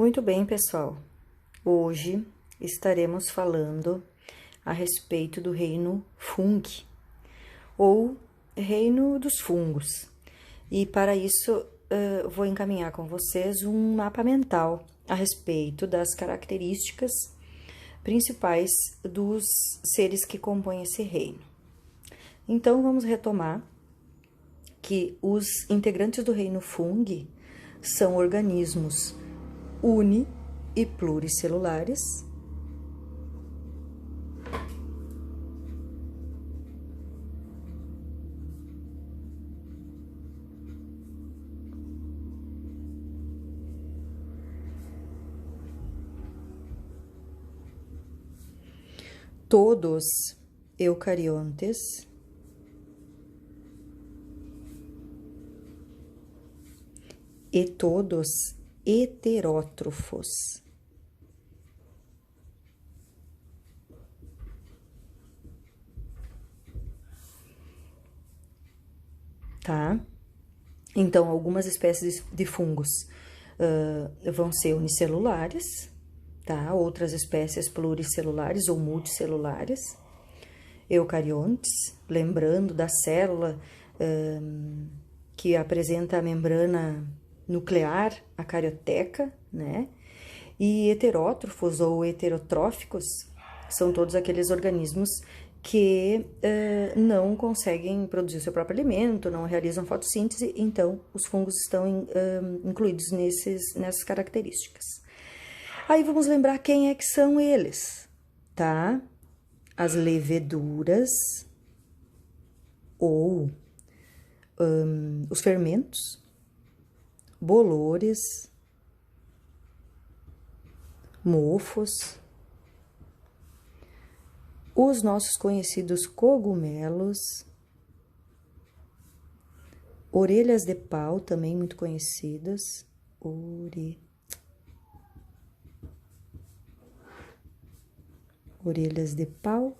Muito bem, pessoal. Hoje estaremos falando a respeito do reino fungi, ou reino dos fungos. E para isso, vou encaminhar com vocês um mapa mental a respeito das características principais dos seres que compõem esse reino. Então, vamos retomar que os integrantes do reino fungi são organismos uni- e pluricelulares, todos eucariontes, e todos heterótrofos. Tá? Então, algumas espécies de fungos vão ser unicelulares, tá? Outras espécies pluricelulares ou multicelulares. Eucariontes, lembrando da célula que apresenta a membrana nuclear, a carioteca, né? E heterótrofos ou heterotróficos são todos aqueles organismos que não conseguem produzir o seu próprio alimento, não realizam fotossíntese, então os fungos estão incluídos nessas características. Aí vamos lembrar quem é que são eles, tá? As leveduras ou os fermentos, bolores, mofos, os nossos conhecidos cogumelos, orelhas de pau, também muito conhecidas, orelhas de pau,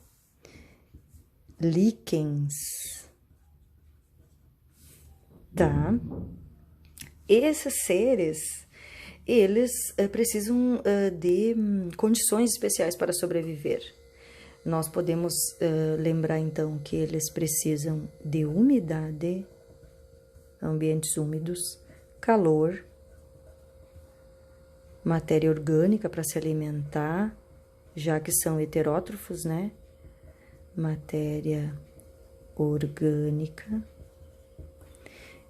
líquens, tá? Esses seres, eles precisam de condições especiais para sobreviver. Nós podemos lembrar, então, que eles precisam de umidade, ambientes úmidos, calor, matéria orgânica para se alimentar, já que são heterótrofos, né? Matéria orgânica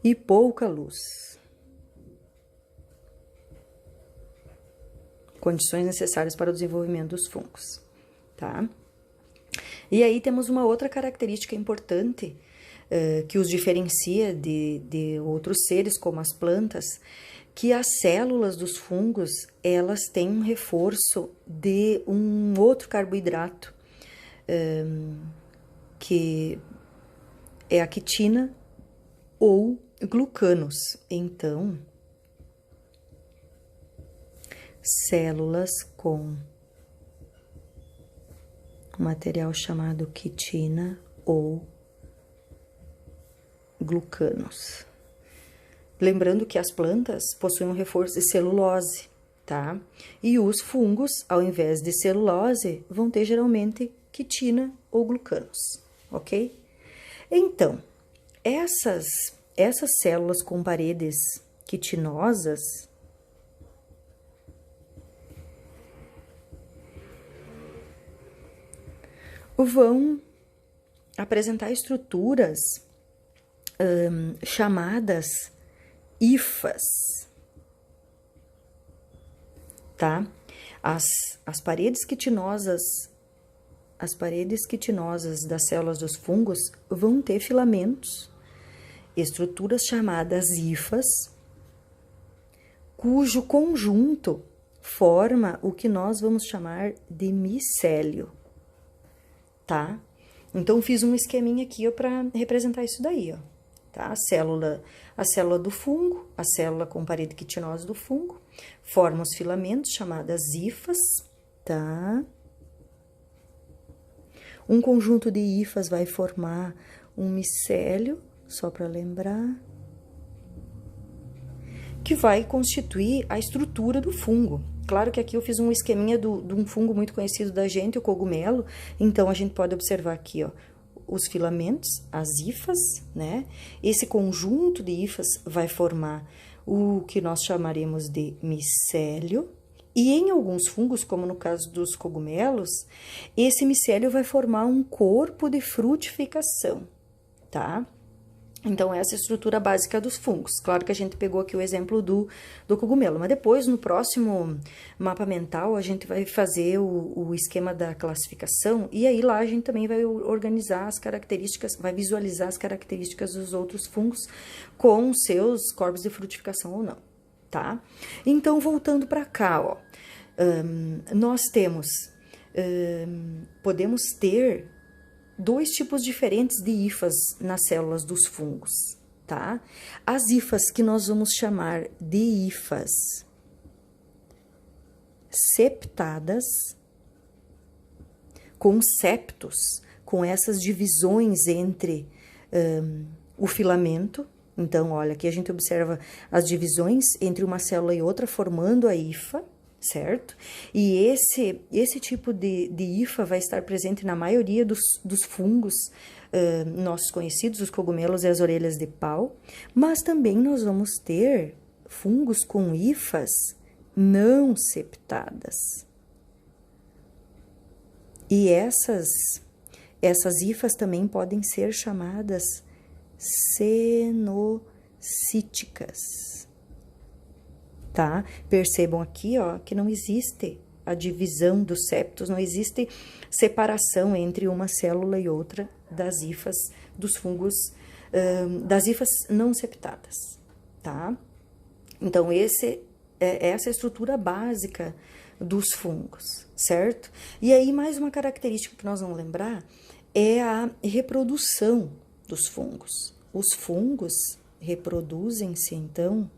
e pouca luz. Condições necessárias para o desenvolvimento dos fungos, tá? E aí temos uma outra característica importante que os diferencia de outros seres, como as plantas, que as células dos fungos, elas têm um reforço de um outro carboidrato, que é a quitina ou glucanos. Então, células com um material chamado quitina ou glucanos. Lembrando que as plantas possuem um reforço de celulose, tá? E os fungos, ao invés de celulose, vão ter geralmente quitina ou glucanos, ok? Então, essas células com paredes quitinosas vão apresentar estruturas chamadas hifas, tá? As paredes quitinosas das células dos fungos vão ter filamentos, estruturas chamadas hifas, cujo conjunto forma o que nós vamos chamar de micélio, tá? Então, fiz um esqueminha aqui para representar isso daí, ó, tá? A célula do fungo, a célula com parede quitinosa do fungo, forma os filamentos chamadas hifas, tá? Um conjunto de hifas vai formar um micélio, só para lembrar. que vai constituir a estrutura do fungo. Claro que aqui eu fiz um esqueminha de um fungo muito conhecido da gente, o cogumelo. Então, a gente pode observar aqui, ó, os filamentos, as hifas, né? Esse conjunto de hifas vai formar o que nós chamaremos de micélio. E em alguns fungos, como no caso dos cogumelos, esse micélio vai formar um corpo de frutificação, tá? Então, essa é a estrutura básica dos fungos. Claro que a gente pegou aqui o exemplo do cogumelo, mas depois, no próximo mapa mental, a gente vai fazer o esquema da classificação, e aí lá a gente também vai organizar as características, vai visualizar as características dos outros fungos com seus corpos de frutificação ou não, tá? Então, voltando para cá, ó, nós temos, podemos ter dois tipos diferentes de hifas nas células dos fungos, tá? As hifas que nós vamos chamar de hifas septadas, com septos, com essas divisões entre o filamento. Então, olha, aqui a gente observa as divisões entre uma célula e outra, formando a hifa, certo? E esse tipo de hifa vai estar presente na maioria dos fungos nossos conhecidos, os cogumelos e as orelhas de pau, mas também nós vamos ter fungos com hifas não septadas. E essas hifas também podem ser chamadas cenocíticas. Tá? Percebam aqui, ó, que não existe a divisão dos septos, não existe separação entre uma célula e outra das hifas dos fungos, das hifas não septadas, tá? Então, essa é a estrutura básica dos fungos, certo? E aí, mais uma característica que nós vamos lembrar é a reprodução dos fungos. Os fungos reproduzem-se, então,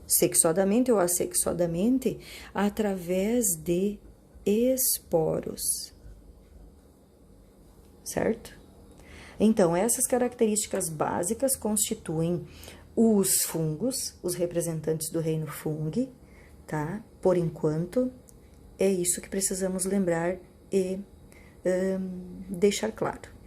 sexuadamente ou assexuadamente, através de esporos, certo? Então, essas características básicas constituem os fungos, os representantes do reino fungi, tá? Por enquanto, é isso que precisamos lembrar e deixar claro.